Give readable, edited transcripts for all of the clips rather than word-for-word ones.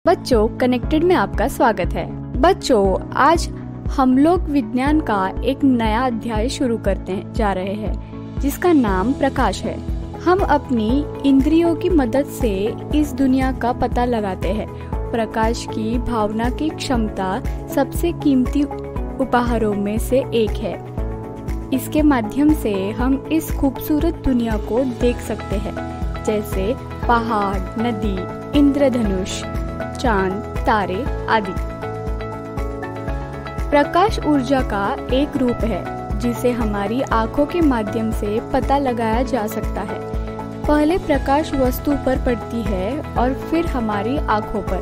बच्चों, कनेक्टेड में आपका स्वागत है। बच्चों, आज हम लोग विज्ञान का एक नया अध्याय शुरू करते जा रहे हैं जिसका नाम प्रकाश है। हम अपनी इंद्रियों की मदद से इस दुनिया का पता लगाते हैं। प्रकाश की भावना की क्षमता सबसे कीमती उपहारों में से एक है। इसके माध्यम से हम इस खूबसूरत दुनिया को देख सकते हैं, जैसे पहाड़, नदी, इंद्रधनुष, चांद, तारे आदि। प्रकाश ऊर्जा का एक रूप है जिसे हमारी आंखों के माध्यम से पता लगाया जा सकता है। पहले प्रकाश वस्तु पर पड़ती है और फिर हमारी आंखों पर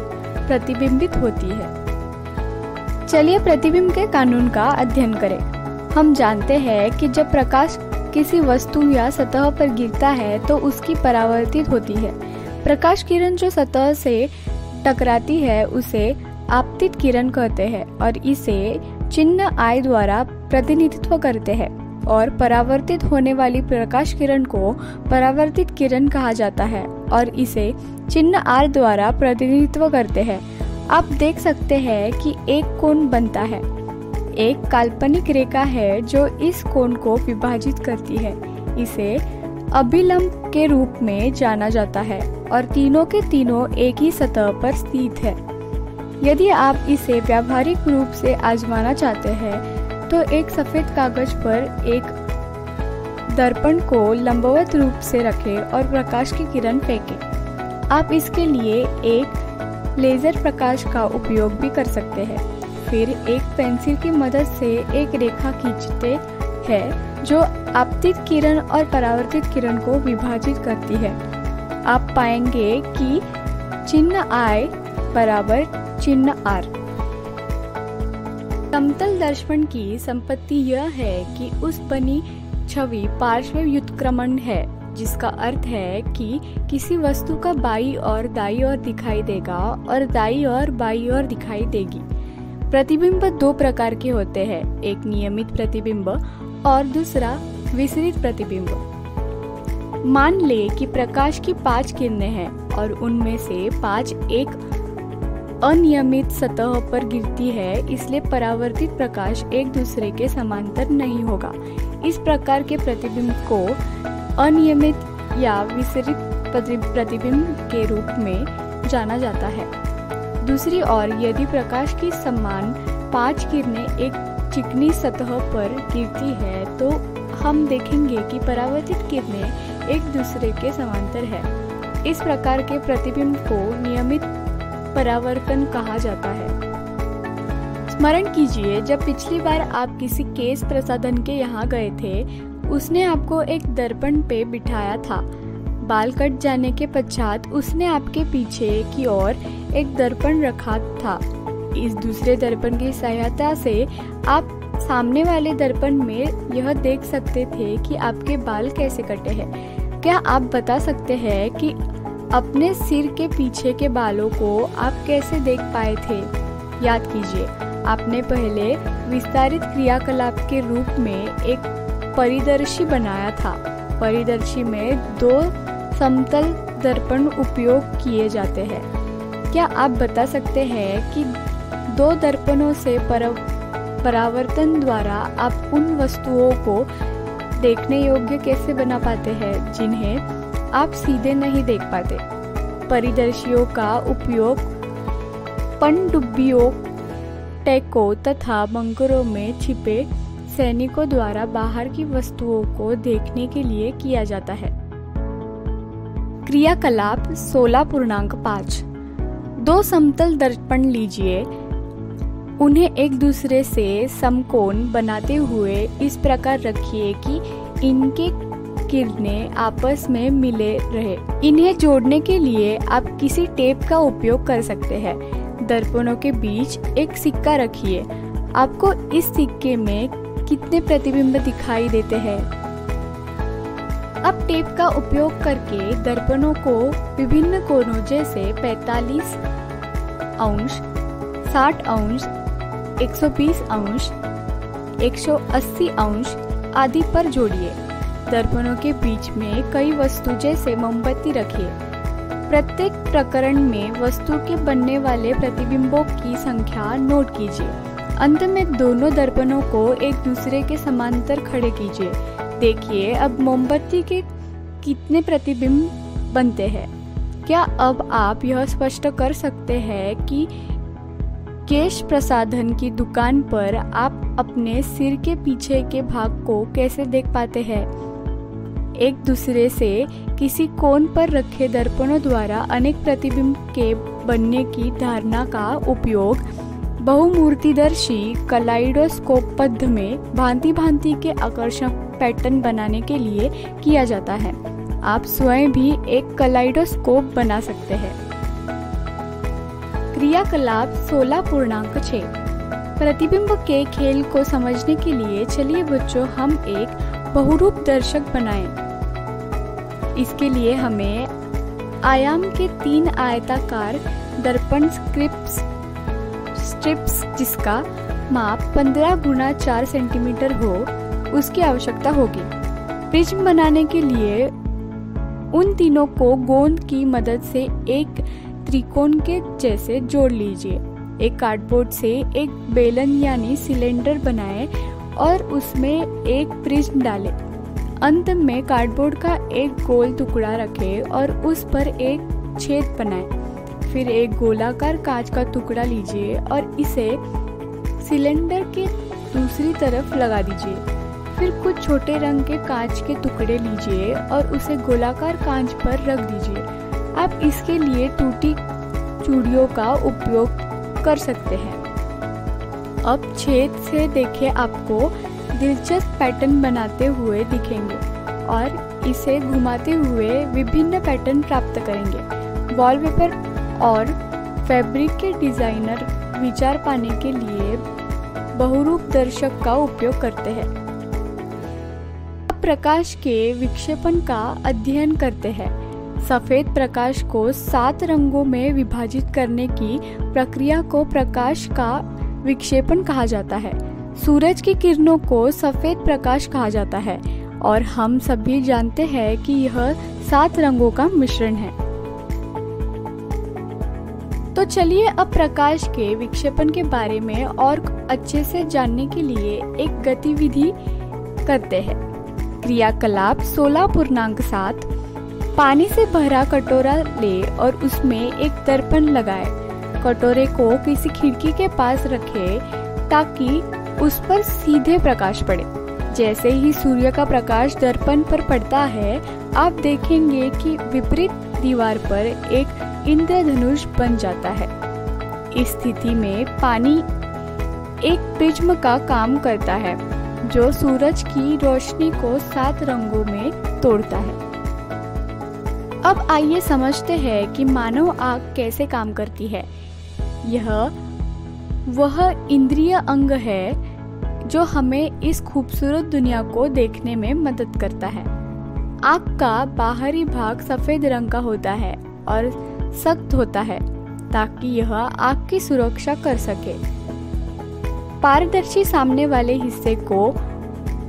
प्रतिबिंबित होती है। चलिए प्रतिबिंब के कानून का अध्ययन करें। हम जानते हैं कि जब प्रकाश किसी वस्तु या सतह पर गिरता है तो उसकी परावर्तित होती है। प्रकाश किरण जो सतह से टकराती है उसे आपतित किरण कहते हैं और इसे चिन्ह I द्वारा प्रतिनिधित्व करते हैं। और परावर्तित होने वाली प्रकाश किरण को परावर्तित किरण कहा जाता है और इसे चिन्ह R द्वारा प्रतिनिधित्व करते हैं। आप देख सकते हैं कि एक कोण बनता है। एक काल्पनिक रेखा है जो इस कोण को विभाजित करती है। इसे अभिलंब के रूप में जाना जाता है और तीनों के तीनों एक ही सतह पर स्थित है। यदि आप इसे व्यावहारिक रूप से आजमाना चाहते हैं तो एक सफेद कागज पर एक दर्पण को लंबवत रूप से रखें और प्रकाश की किरण फेंकें। आप इसके लिए एक लेजर प्रकाश का उपयोग भी कर सकते हैं। फिर एक पेंसिल की मदद से एक रेखा खींचते हैं जो आपतित किरण और परावर्तित किरण को विभाजित करती है। आप पाएंगे कि चिन्ह I बराबर चिन्ह R। समतल दर्पण की संपत्ति यह है कि उस बनी छवि पार्श्व व्युत्क्रमण है, जिसका अर्थ है कि किसी वस्तु का बाईं और दाईं ओर दिखाई देगा और दाईं और बाईं ओर दिखाई देगी। प्रतिबिंब दो प्रकार के होते हैं, एक नियमित प्रतिबिंब और दूसरा विसरित प्रतिबिंब। मान ले कि प्रकाश की 5 किरणें हैं और उनमें से 5 एक अनियमित सतह पर गिरती है, इसलिए परावर्तित प्रकाश एक दूसरे के समांतर नहीं होगा। इस प्रकार के प्रतिबिंब को अनियमित या विसरित प्रतिबिंब के रूप में जाना जाता है। दूसरी ओर यदि प्रकाश की समान 5 किरणें एक चिकनी सतह पर गिरती है तो हम देखेंगे कि परावर्तित किरणें एक दूसरे के समांतर है। इस प्रकार के प्रतिबिंब को नियमित परावर्तन कहा जाता है। स्मरण कीजिए, जब पिछली बार आप किसी केश प्रसाधन के यहाँ गए थे, उसने आपको एक दर्पण पे बिठाया था। बाल कट जाने के पश्चात उसने आपके पीछे की ओर एक दर्पण रखा था। इस दूसरे दर्पण की सहायता से आप सामने वाले दर्पण में यह देख सकते थे कि आपके बाल कैसे कटे हैं। क्या आप बता सकते हैं कि अपने सिर के पीछे के बालों को आप कैसे देख पाए थे? याद कीजिए, आपने पहले विस्तारित क्रियाकलाप के रूप में एक परिदर्शी बनाया था। परिदर्शी में 2 समतल दर्पण उपयोग किए जाते हैं। क्या आप बता सकते हैं कि 2 दर्पणों से परावर्तन द्वारा आप उन वस्तुओं को देखने योग्य कैसे बना पाते हैं जिन्हें आप सीधे नहीं देख पाते? परिदर्शियों का उपयोग पनडुब्बियों, टैंकों तथा बंकरों में छिपे सैनिकों द्वारा बाहर की वस्तुओं को देखने के लिए किया जाता है। क्रियाकलाप 16.5। 2 समतल दर्पण लीजिए, उन्हें एक दूसरे से समकोण बनाते हुए इस प्रकार रखिए कि इनके किरणें आपस में मिले रहे। इन्हें जोड़ने के लिए आप किसी टेप का उपयोग कर सकते हैं। दर्पणों के बीच एक सिक्का रखिए। आपको इस सिक्के में कितने प्रतिबिंब दिखाई देते हैं? अब टेप का उपयोग करके दर्पणों को विभिन्न कोणों जैसे 45 अंश, 60 अंश, 120 अंश, 180 अंश आदि पर जोड़िए। दर्पणों के बीच में कई वस्तु जैसे मोमबत्ती रखिए। प्रत्येक प्रकरण में वस्तु के बनने वाले प्रतिबिंबों की संख्या नोट कीजिए। अंत में दोनों दर्पणों को एक दूसरे के समांतर खड़े कीजिए। देखिए अब मोमबत्ती के कितने प्रतिबिंब बनते हैं। क्या अब आप यह स्पष्ट कर सकते हैं कि केश प्रसाधन की दुकान पर आप अपने सिर के पीछे के भाग को कैसे देख पाते हैं? एक दूसरे से किसी कोण पर रखे दर्पणों द्वारा अनेक प्रतिबिंब के बनने की धारणा का उपयोग बहुमूर्तिदर्शी कलाइडोस्कोप पद्ध में भांति भांति के आकर्षक पैटर्न बनाने के लिए किया जाता है। आप स्वयं भी एक कलाइडोस्कोप बना सकते हैं। क्रियाकलाप 16.6 प्रतिबिंब के खेल को समझने के लिए चलिए बच्चों हम एक बहुरूप दर्शक बनाएं। इसके लिए हमें आयाम के 3 आयताकार दर्पण स्ट्रिप्स जिसका माप 15 × 4 सेंटीमीटर हो उसकी आवश्यकता होगी। प्रिज्म बनाने के लिए उन तीनों को गोंद की मदद से एक त्रिकोण के जैसे जोड़ लीजिए। एक कार्डबोर्ड से एक बेलन यानी सिलेंडर बनाएं और उसमें एक प्रिज्म डालें। अंत में कार्डबोर्ड का एक गोल टुकड़ा रखें और उस पर एक छेद बनाएं। फिर एक गोलाकार कांच का टुकड़ा लीजिए और इसे सिलेंडर के दूसरी तरफ लगा दीजिए। फिर कुछ छोटे रंग के कांच के टुकड़े लीजिए और उसे गोलाकार कांच पर रख दीजिए। आप इसके लिए टूटी चूड़ियों का उपयोग कर सकते हैं। अब छेद से देखें आपको दिलचस्प पैटर्न बनाते हुए दिखेंगे और इसे घुमाते हुए विभिन्न पैटर्न प्राप्त करेंगे। वॉलपेपर और फैब्रिक के डिजाइनर विचार पाने के लिए बहुरूप दर्शक का उपयोग करते हैं। प्रकाश के विक्षेपण का अध्ययन करते हैं। सफेद प्रकाश को 7 रंगों में विभाजित करने की प्रक्रिया को प्रकाश का विक्षेपण कहा जाता है। सूरज की किरणों को सफेद प्रकाश कहा जाता है और हम सभी जानते हैं कि यह 7 रंगों का मिश्रण है। तो चलिए अब प्रकाश के विक्षेपण के बारे में और अच्छे से जानने के लिए एक गतिविधि करते हैं। क्रियाकलाप 16.7 पानी से भरा कटोरा ले और उसमें एक दर्पण लगाए। कटोरे को किसी खिड़की के पास रखें ताकि उस पर सीधे प्रकाश पड़े। जैसे ही सूर्य का प्रकाश दर्पण पर पड़ता है आप देखेंगे कि विपरीत दीवार पर एक इंद्रधनुष बन जाता है। इस स्थिति में पानी एक प्रिज्म का काम करता है जो सूरज की रोशनी को 7 रंगों में तोड़ता है। अब आइए समझते हैं कि मानव आँख कैसे काम करती है। यह वह इंद्रिय अंग है जो हमें इस खूबसूरत दुनिया को देखने में मदद करता है। आँख का बाहरी भाग सफेद रंग का होता है और सख्त होता है ताकि यह आँख की सुरक्षा कर सके। पारदर्शी सामने वाले हिस्से को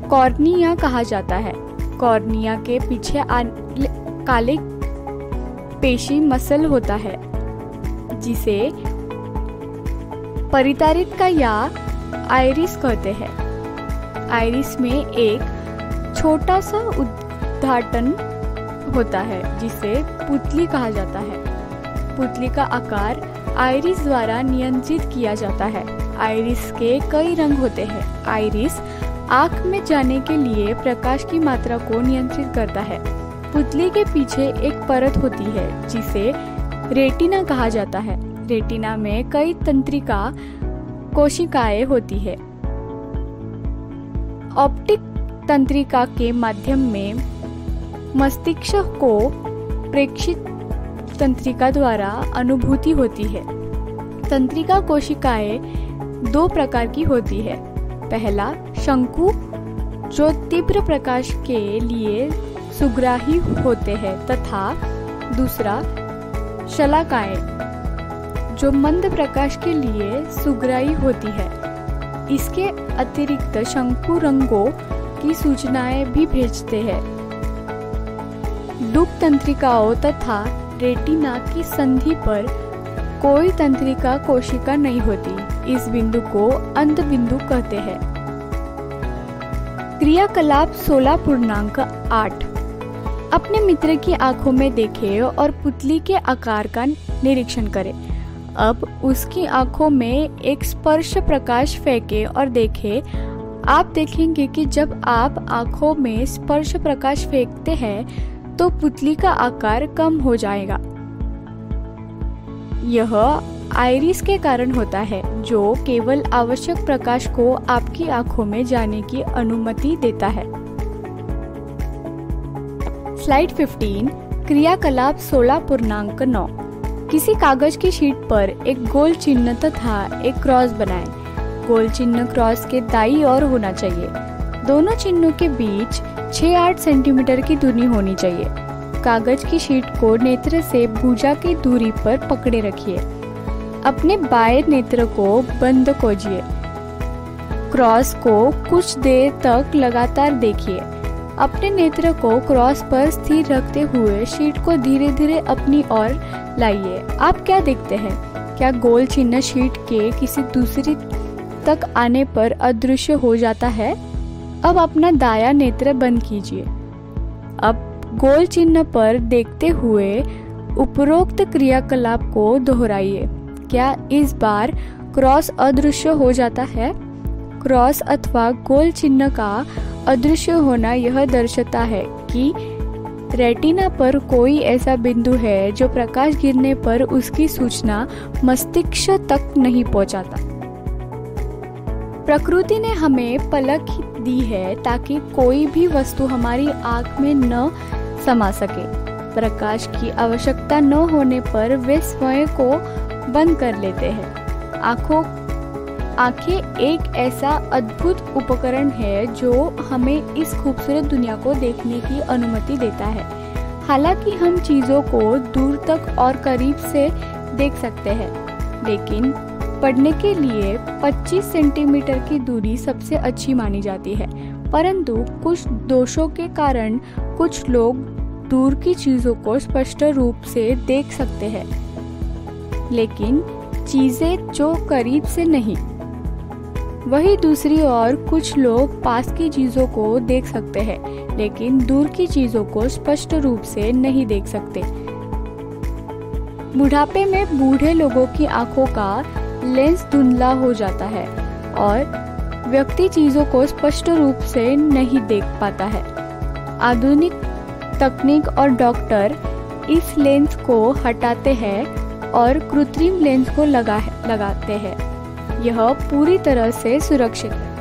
कॉर्निया कहा जाता है। कॉर्निया के पीछे काले पेशी मसल होता है जिसे परितारिका या आइरिस कहते हैं। आइरिस में एक छोटा सा उद्घाटन होता है जिसे पुतली कहा जाता है। पुतली का आकार आइरिस द्वारा नियंत्रित किया जाता है। आइरिस के कई रंग होते हैं। आइरिस आँख में जाने के लिए प्रकाश की मात्रा को नियंत्रित करता है। पुतली के पीछे एक परत होती है जिसे रेटिना कहा जाता है। रेटिना में कई तंत्रिका कोशिकाएं होती है। ऑप्टिक तंत्रिका के माध्यम में मस्तिष्क को प्रेक्षित तंत्रिका द्वारा अनुभूति होती है। तंत्रिका कोशिकाएं 2 प्रकार की होती है। पहला शंकु जो तीव्र प्रकाश के लिए सुग्राही होते हैं तथा दूसरा शलाकाएं जो मंद प्रकाश के लिए सुग्राही होती है। इसके अतिरिक्त शंकु रंगों की सूचनाएं भी भेजते हैं। डूब तंत्रिकाओं तथा रेटिना की संधि पर कोई तंत्रिका कोशिका नहीं होती। इस बिंदु को अंध बिंदु कहते हैं। क्रियाकलाप 16.8 अपने मित्र की आंखों में देखें और पुतली के आकार का निरीक्षण करें। अब उसकी आंखों में एक स्पर्श प्रकाश फेंकें और देखें। आप देखेंगे कि जब आप आंखों में स्पर्श प्रकाश फेंकते हैं तो पुतली का आकार कम हो जाएगा। यह आइरिस के कारण होता है, जो केवल आवश्यक प्रकाश को आपकी आंखों में जाने की अनुमति देता है। स्लाइड 15 क्रियाकलाप 16.9 किसी कागज की शीट पर एक गोल चिन्ह तथा एक क्रॉस बनाएं। गोल चिन्ह क्रॉस के दाईं ओर होना चाहिए। दोनों चिन्हों के बीच 6-8 सेंटीमीटर की दूरी होनी चाहिए। कागज की शीट को नेत्र से भुजा की दूरी पर पकड़े रखिए। अपने बाएं नेत्र को बंद कीजिए। क्रॉस को कुछ देर तक लगातार देखिए। अपने नेत्र को क्रॉस पर स्थिर रखते हुए शीट को धीरे धीरे अपनी ओर लाइए। आप क्या देखते हैं? क्या गोल चिन्ह शीट के किसी दूसरी तक आने पर अदृश्य हो जाता है? अब अपना दायां नेत्र बंद कीजिए। अब गोल चिन्ह पर देखते हुए उपरोक्त क्रियाकलाप को दोहराइए। क्या इस बार क्रॉस अदृश्य हो जाता है? क्रॉस अथवा गोल चिन्ह का अदृश्य होना यह दर्शाता है कि रेटिना पर कोई ऐसा बिंदु है जो प्रकाश गिरने पर उसकी सूचना मस्तिष्क तक नहीं पहुंचाता। प्रकृति ने हमें पलक दी है ताकि कोई भी वस्तु हमारी आंख में न समा सके। प्रकाश की आवश्यकता न होने पर वे स्वयं को बंद कर लेते हैं। आंखें एक ऐसा अद्भुत उपकरण है जो हमें इस खूबसूरत दुनिया को देखने की अनुमति देता है। हालांकि हम चीजों को दूर तक और करीब से देख सकते हैं, लेकिन पढ़ने के लिए 25 सेंटीमीटर की दूरी सबसे अच्छी मानी जाती है। परंतु कुछ दोषों के कारण कुछ लोग दूर की चीजों को स्पष्ट रूप से देख सकते हैं, लेकिन चीजें जो करीब से नहीं। वही दूसरी ओर कुछ लोग पास की चीजों को देख सकते हैं, लेकिन दूर की चीजों को स्पष्ट रूप से नहीं देख सकते। बुढ़ापे में बूढ़े लोगों की आंखों का लेंस धुंधला हो जाता है और व्यक्ति चीजों को स्पष्ट रूप से नहीं देख पाता है। आधुनिक तकनीक और डॉक्टर इस लेंस को हटाते हैं और कृत्रिम लेंस को लगाते हैं। यह पूरी तरह से सुरक्षित है।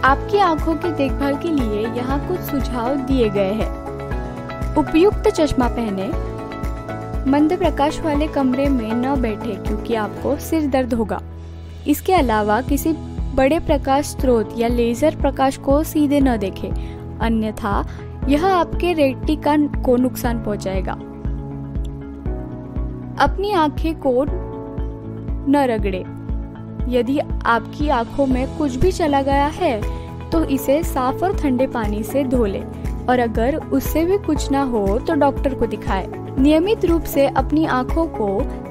आपकी आंखों की देखभाल के लिए यहाँ कुछ सुझाव दिए गए हैं। उपयुक्त चश्मा पहने। मंद प्रकाश वाले कमरे में न बैठे क्योंकि आपको सिर दर्द होगा। इसके अलावा किसी बड़े प्रकाश स्रोत या लेजर प्रकाश को सीधे न देखें, अन्यथा यह आपके रेटिना को नुकसान पहुंचाएगा। अपनी आंखें को न रगड़े। यदि आपकी आंखों में कुछ भी चला गया है तो इसे साफ और ठंडे पानी से धो लें, और अगर उससे भी कुछ ना हो तो डॉक्टर को दिखाएं। नियमित रूप से अपनी आंखों को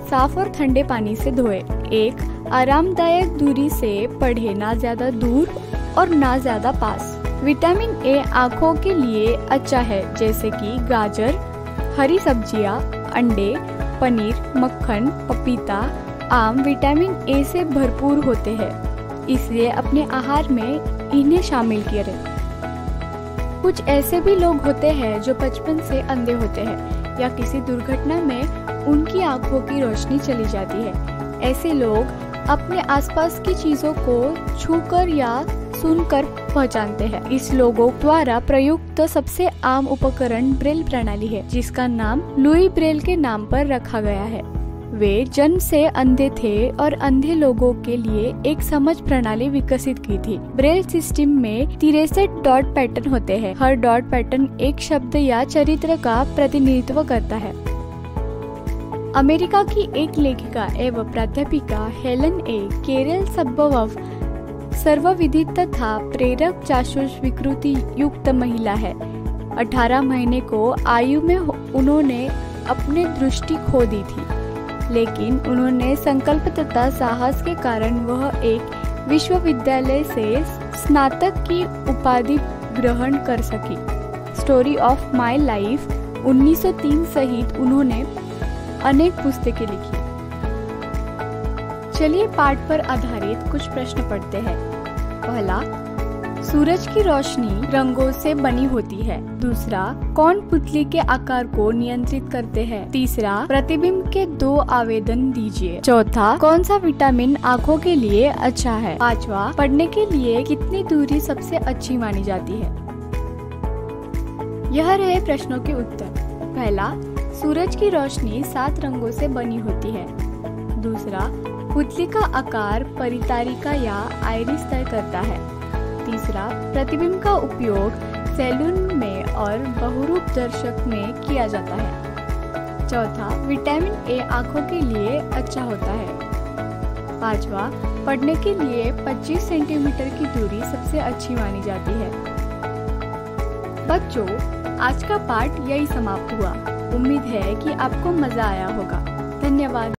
साफ और ठंडे पानी से धोएं। एक आरामदायक दूरी से पढ़ें, ना ज्यादा दूर और ना ज्यादा पास। विटामिन ए आंखों के लिए अच्छा है, जैसे कि गाजर, हरी सब्जियां, अंडे, पनीर, मक्खन, पपीता, आम विटामिन ए से भरपूर होते हैं, इसलिए अपने आहार में इन्हें शामिल करें। कुछ ऐसे भी लोग होते हैं जो बचपन से अंधे होते हैं या किसी दुर्घटना में उनकी आंखों की रोशनी चली जाती है। ऐसे लोग अपने आसपास की चीजों को छूकर या सुनकर पहचानते हैं। इस लोगों द्वारा प्रयुक्त सबसे आम उपकरण ब्रेल प्रणाली है, जिसका नाम लुई ब्रेल के नाम पर रखा गया है। वे जन्म से अंधे थे और अंधे लोगों के लिए एक समझ प्रणाली विकसित की थी। ब्रेल सिस्टम में 63 डॉट पैटर्न होते हैं। हर डॉट पैटर्न एक शब्द या चरित्र का प्रतिनिधित्व करता है। अमेरिका की एक लेखिका एवं प्राध्यापिका हेलन ए केरल सबवफ सर्वविदित तथा प्रेरक चाक्षुष विकृति युक्त महिला है। 18 महीने को आयु में उन्होंने अपनी दृष्टि खो दी थी, लेकिन उन्होंने संकल्प तथा साहस के कारण वह एक विश्वविद्यालय से स्नातक की उपाधि ग्रहण कर सकी। स्टोरी ऑफ माय लाइफ 1903 सहित उन्होंने अनेक पुस्तकें लिखी। चलिए पाठ पर आधारित कुछ प्रश्न पढ़ते हैं। पहला, सूरज की रोशनी रंगों से बनी होती है। दूसरा, कौन पुतली के आकार को नियंत्रित करते हैं। तीसरा, प्रतिबिंब के 2 आवेदन दीजिए। चौथा, कौन सा विटामिन आँखों के लिए अच्छा है। पांचवा, पढ़ने के लिए कितनी दूरी सबसे अच्छी मानी जाती है। यह रहे प्रश्नों के उत्तर। पहला, सूरज की रोशनी 7 रंगों से बनी होती है। दूसरा, पुतली का आकार परितारिका या आइरिस तय करता है। तीसरा, प्रतिबिंब का उपयोग सैलून में और बहुरूप दर्शक में किया जाता है। चौथा, विटामिन ए आंखों के लिए अच्छा होता है। पांचवा, पढ़ने के लिए 25 सेंटीमीटर की दूरी सबसे अच्छी मानी जाती है। बच्चों, आज का पाठ यही समाप्त हुआ। उम्मीद है कि आपको मजा आया होगा। धन्यवाद।